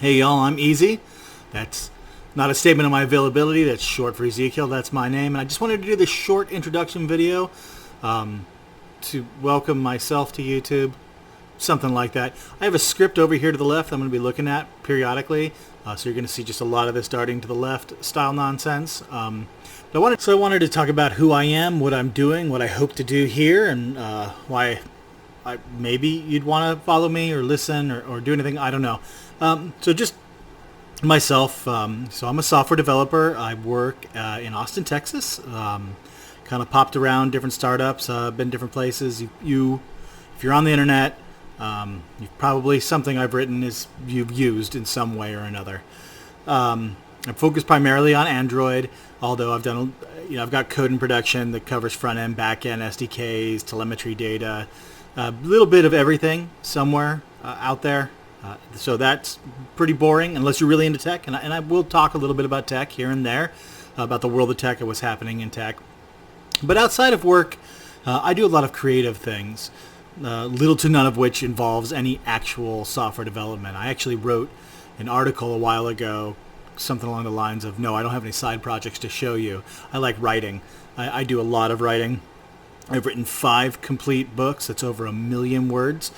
Hey y'all, I'm Easy. That's not a statement of my availability, that's short for Ezekiel, that's my name. And I just wanted to do this short introduction video to welcome myself to YouTube, something like that. I have a script over here to the left I'm going to be looking at periodically, so you're going to see just a lot of this darting to the left style nonsense. But I wanted to talk about who I am, what I'm doing, what I hope to do here, and why maybe you'd want to follow me or listen or do anything, I don't know. So just myself, so I'm a software developer. I work in Austin, Texas. Kind of popped around different startups, been different places. If you're on the internet, you've probably something I've written you've used in some way or another. I'm focused primarily on Android, although I've got code in production that covers front end, back end, SDKs, telemetry data, a little bit of everything somewhere out there. So that's pretty boring unless you're really into tech, and I will talk a little bit about tech here and there, about the world of tech and what's happening in tech. But outside of work, I do a lot of creative things, little to none of which involves any actual software development. I actually wrote an article a while ago, something along the lines of, no, I don't have any side projects to show you. I like writing. I do a lot of writing. I've written 5 complete books. That's over 1 million words.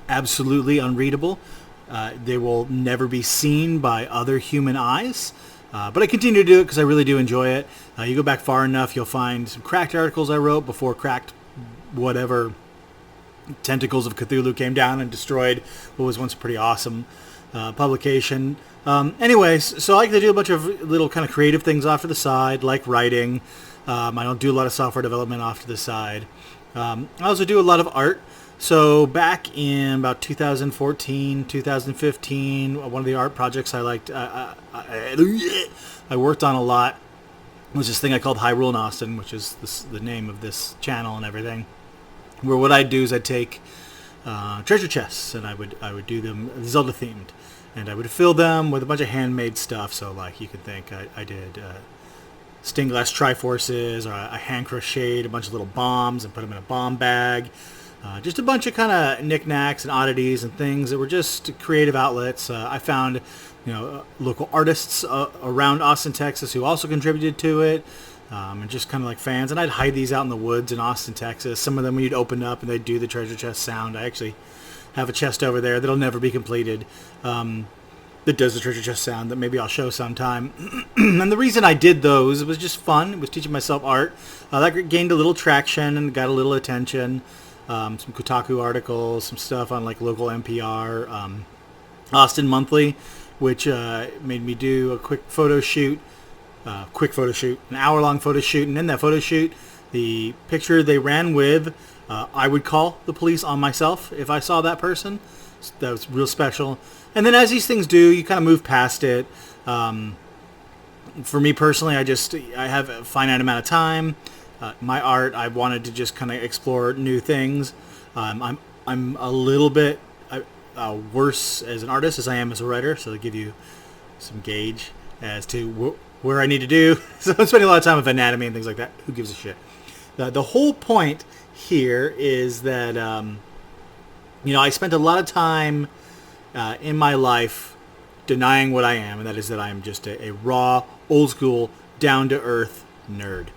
Absolutely unreadable. They will never be seen by other human eyes. But I continue to do it because I really do enjoy it. You go back far enough, you'll find some cracked articles I wrote before cracked whatever tentacles of Cthulhu came down and destroyed what was once a pretty awesome publication. Anyways, so I like to do a bunch of little kind of creative things off to the side, like writing. I don't do a lot of software development off to the side. I also do a lot of art. So back in about 2014, 2015, one of the art projects I worked on a lot was this thing I called Hyrule in Austin, which is the name of this channel and everything. Where what I'd do is I'd take treasure chests and I would do them Zelda themed, and I would fill them with a bunch of handmade stuff. So like you could think I did stained glass Triforces, or I hand crocheted a bunch of little bombs and put them in a bomb bag. Just a bunch of kind of knickknacks and oddities and things that were just creative outlets. I found, local artists around Austin, Texas who also contributed to it, and just kind of like fans. And I'd hide these out in the woods in Austin, Texas. Some of them you'd open up and they'd do the treasure chest sound. I actually have a chest over there that'll never be completed, that does the treasure chest sound that maybe I'll show sometime. And the reason I did those, it was just fun. It was teaching myself art. That gained a little traction and got a little attention. Some Kotaku articles, some stuff on like local NPR, Austin Monthly, which made me do a quick photo shoot, an hour-long photo shoot. And in that photo shoot, the picture they ran with, I would call the police on myself if I saw that person. So that was real special. And then as these things do, you kind of move past it. For me personally, I have a finite amount of time. My art, I wanted to just kind of explore new things. I'm a little bit worse as an artist as I am as a writer, so to give you some gauge as to where I need to do. So I'm spending a lot of time with anatomy and things like that. Who gives a shit? The whole point here is that I spent a lot of time in my life denying what I am, and that is that I am just a raw, old school, down to earth nerd.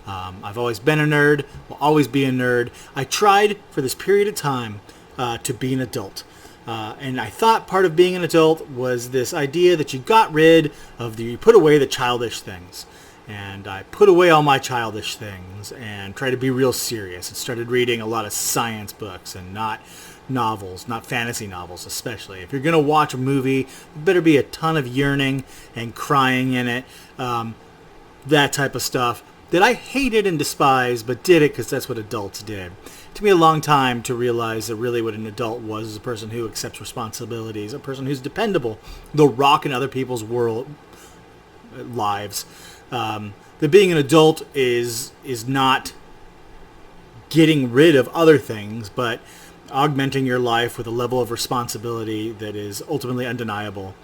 I've always been a nerd, will always be a nerd. I tried for this period of time to be an adult. And I thought part of being an adult was this idea that you put away the childish things. And I put away all my childish things and tried to be real serious and started reading a lot of science books and not novels, not fantasy novels especially. If you're going to watch a movie, there better be a ton of yearning and crying in it, that type of stuff that I hated and despised, but did it because that's what adults did. It took me a long time to realize that really what an adult was a person who accepts responsibilities, a person who's dependable, the rock in other people's lives. That being an adult is not getting rid of other things, but augmenting your life with a level of responsibility that is ultimately undeniable.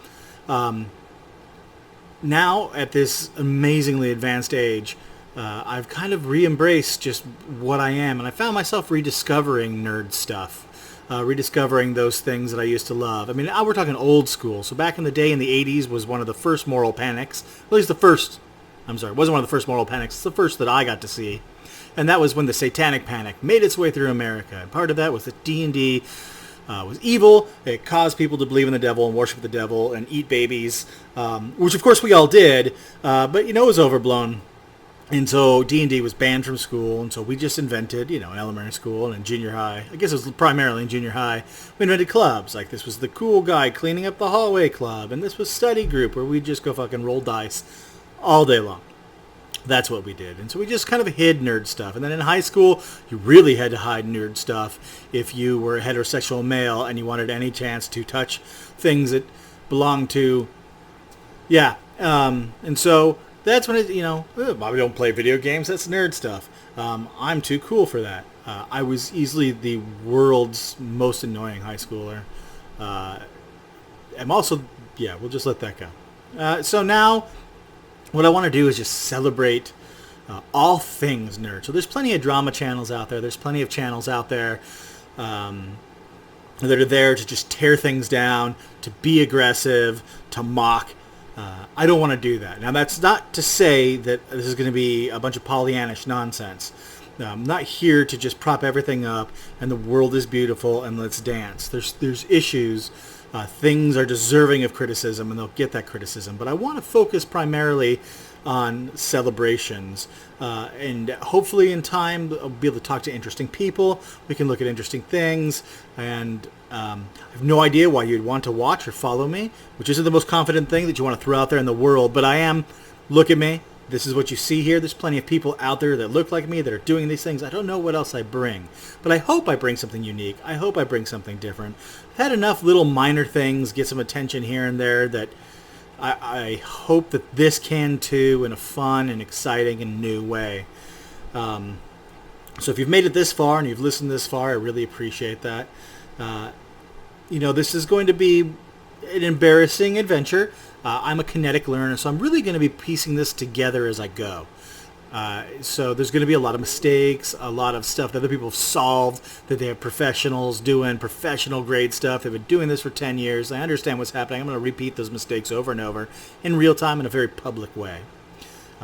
Now, at this amazingly advanced age, I've kind of re-embraced just what I am, and I found myself rediscovering nerd stuff. rediscovering those things that I used to love. I mean, now we're talking old school. So back in the day in the 80s was one of the first moral panics. At least the first, I'm sorry, it wasn't one of the first moral panics. It's the first that I got to see. And that was when the Satanic Panic made its way through America. And part of that was that D&D was evil. It caused people to believe in the devil and worship the devil and eat babies, which of course we all did, but it was overblown. And so D&D was banned from school, and so we just invented, in elementary school and in junior high, I guess it was primarily in junior high, we invented clubs. Like this was the cool guy cleaning up the hallway club, and this was study group where we'd just go fucking roll dice all day long. That's what we did. And so we just kind of hid nerd stuff. And then in high school, you really had to hide nerd stuff if you were a heterosexual male and you wanted any chance to touch things that belonged to, and so that's when Bobby don't play video games. That's nerd stuff. I'm too cool for that. I was easily the world's most annoying high schooler. I'm also, we'll just let that go. So now what I want to do is just celebrate all things nerd. So there's plenty of drama channels out there. There's plenty of channels out there that are there to just tear things down, to be aggressive, to mock. I don't want to do that. Now, that's not to say that this is going to be a bunch of Pollyannish nonsense. I'm not here to just prop everything up and the world is beautiful and let's dance. There's issues. Things are deserving of criticism and they'll get that criticism. But I want to focus primarily on celebrations. And hopefully in time I'll be able to talk to interesting people. We can look at interesting things. And I have no idea why you'd want to watch or follow me, which isn't the most confident thing that you want to throw out there in the world. But I am. Look at me. This is what you see here. There's plenty of people out there that look like me that are doing these things. I don't know what else I bring, but I hope I bring something unique. I hope I bring something different. I've had enough little minor things get some attention here and there that I hope that this can too, in a fun and exciting and new way. So if you've made it this far and you've listened this far, I really appreciate that. This is going to be an embarrassing adventure. I'm a kinetic learner, so I'm really going to be piecing this together as I go. So there's going to be a lot of mistakes, a lot of stuff that other people have solved, that they have professionals doing professional grade stuff. They've been doing this for 10 years. I understand what's happening. I'm going to repeat those mistakes over and over in real time in a very public way.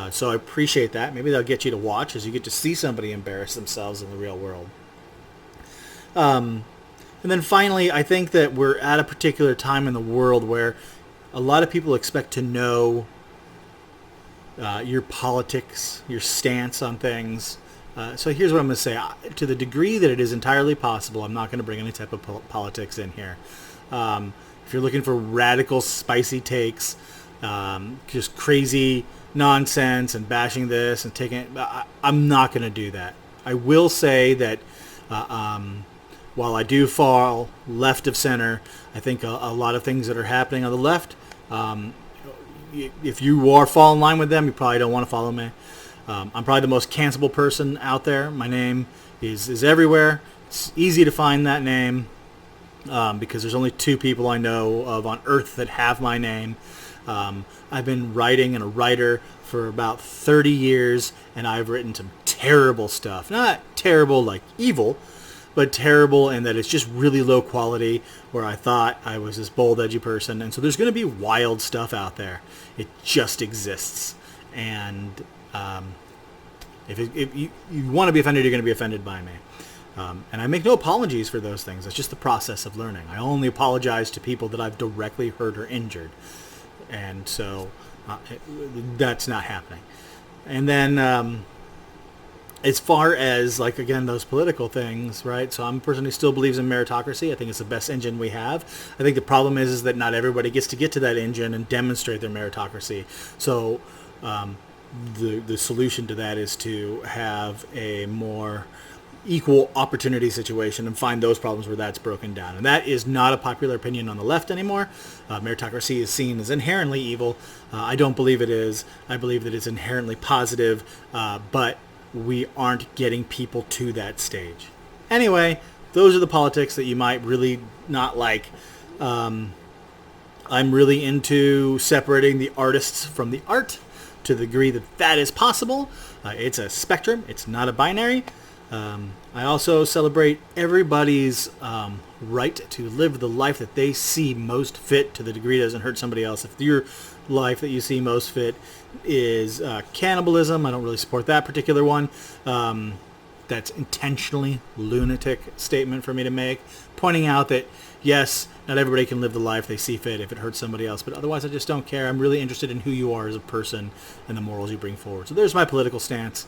So I appreciate that. Maybe that'll get you to watch as you get to see somebody embarrass themselves in the real world. And then finally, I think that we're at a particular time in the world where a lot of people expect to know your politics, your stance on things. So here's what I'm going to say. To the degree that it is entirely possible, I'm not going to bring any type of politics in here. If you're looking for radical, spicy takes, just crazy nonsense and bashing this and taking it, I'm not going to do that. I will say that while I do fall left of center, I think a lot of things that are happening on the left, if you are fall in line with them, you probably don't want to follow me. I'm probably the most cancelable person out there. My name is everywhere. It's easy to find that name because there's only 2 people I know of on earth that have my name. I've been writing and a writer for about 30 years, and I've written some terrible stuff. Not terrible like evil, but terrible in that it's just really low quality, where I thought I was this bold, edgy person. And so there's going to be wild stuff out there. It just exists. And if you want to be offended, you're going to be offended by me. And I make no apologies for those things. It's just the process of learning. I only apologize to people that I've directly hurt or injured. And so that's not happening. And then as far as, like, again, those political things, right? So I'm a person who still believes in meritocracy. I think it's the best engine we have. I think the problem is that not everybody gets to get to that engine and demonstrate their meritocracy. So the solution to that is to have a more equal opportunity situation and find those problems where that's broken down. And that is not a popular opinion on the left anymore. Meritocracy is seen as inherently evil. I don't believe it is. I believe that it's inherently positive, but we aren't getting people to that stage. Anyway, those are the politics that you might really not like. I'm really into separating the artists from the art to the degree that that is possible. It's a spectrum. It's not a binary. I also celebrate everybody's right to live the life that they see most fit, to the degree it doesn't hurt somebody else. If your life that you see most fit is cannibalism, I don't really support that particular one. That's intentionally lunatic statement for me to make, pointing out that yes, not everybody can live the life they see fit if it hurts somebody else, but otherwise I just don't care. I'm really interested in who you are as a person and the morals you bring forward. So there's my political stance.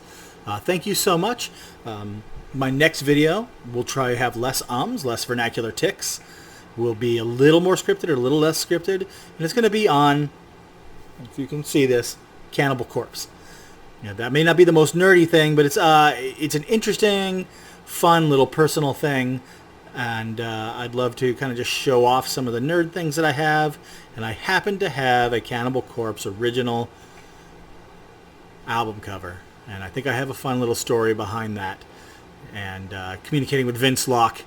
Thank you so much. My next video, we'll try to have less less vernacular tics. Will be a little more scripted or a little less scripted, and it's going to be on, if you can see this, Cannibal Corpse. You know, that may not be the most nerdy thing, but it's an interesting, fun little personal thing, and I'd love to kind of just show off some of the nerd things that I have. And I happen to have a Cannibal Corpse original album cover, and I think I have a fun little story behind that, and communicating with Vince Locke,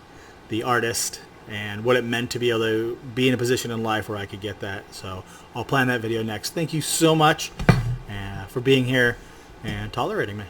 the artist, and what it meant to be able to be in a position in life where I could get that. So I'll plan that video next. Thank you so much for being here and tolerating me.